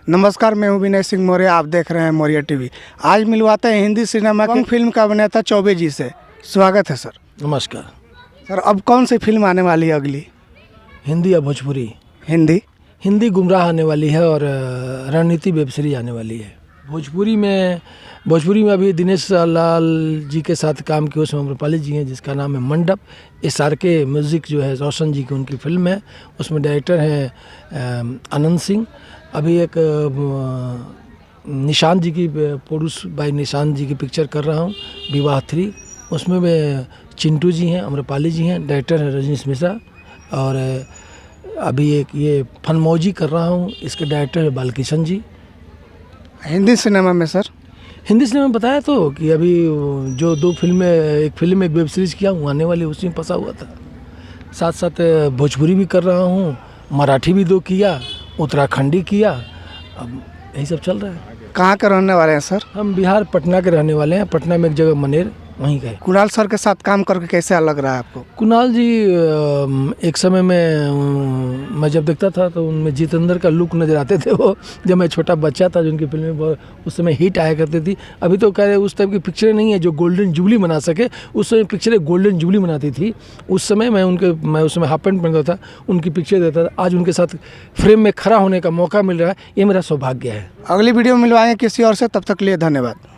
नमस्कार, मैं हूं विनय सिंह मौर्य। आप देख रहे हैं मौर्य टीवी। आज मिलवाते हैं हिंदी सिनेमा की फिल्म का अभिनेता चौबे जी से। स्वागत है सर। नमस्कार। सर, अब कौन सी फिल्म आने वाली है अगली? हिंदी या भोजपुरी? हिंदी गुमराह आने वाली है और रणनीति वेब सीरीज आने वाली है। भोजपुरी में अभी दिनेश लाल जी के साथ काम किए उसमें अम्रपाली जी हैं, जिसका नाम है मंडप। SR के म्यूज़िक जो है रोशन जी की उनकी फिल्म है, उसमें डायरेक्टर हैं आनंद सिंह। अभी एक निशांत जी की प्रोड्यूस बाय निशांत जी की पिक्चर कर रहा हूँ, विवाह 3। उसमें भी चिंटू जी हैं, अम्रपाली जी हैं, डायरेक्टर हैं रजनीश मिश्रा। और अभी एक ये फनमौजी कर रहा हूँ, इसके डायरेक्टर है बालकिशन जी। हिंदी सिनेमा में सर? हिंदी सिनेमा में बताया तो कि अभी जो 2 फिल्में, एक फिल्म एक वेब सीरीज़ किया हूँ, आने वाली उसी में फंसा हुआ था। साथ साथ भोजपुरी भी कर रहा हूँ, मराठी भी 2 किया, उत्तराखंडी किया। अब यही सब चल रहा है। कहाँ के रहने वाले हैं सर? हम बिहार पटना के रहने वाले हैं। पटना में एक जगह मनेर, वहीं गए। कुणाल सर के साथ काम करके कैसा लग रहा है आपको? कुणाल जी एक समय में मैं जब देखता था तो उनमें जितेंद्र का लुक नज़र आते थे। वो जब मैं छोटा बच्चा था, जो उनकी फिल्में बहुत उस समय हिट आया करती थी। अभी तो कह रहे उस टाइप की पिक्चरें नहीं है जो गोल्डन जुबली बना सके। उस समय पिक्चरें गोल्डन जुबली बनाती थी। उस समय मैं उस समय हाफ पैंट पहनता था, उनकी पिक्चर देता था। आज उनके साथ फ्रेम में खड़ा होने का मौका मिल रहा है, ये मेरा सौभाग्य है। अगली वीडियो में मिलवाएंगे किसी और से। तब तक के लिए धन्यवाद।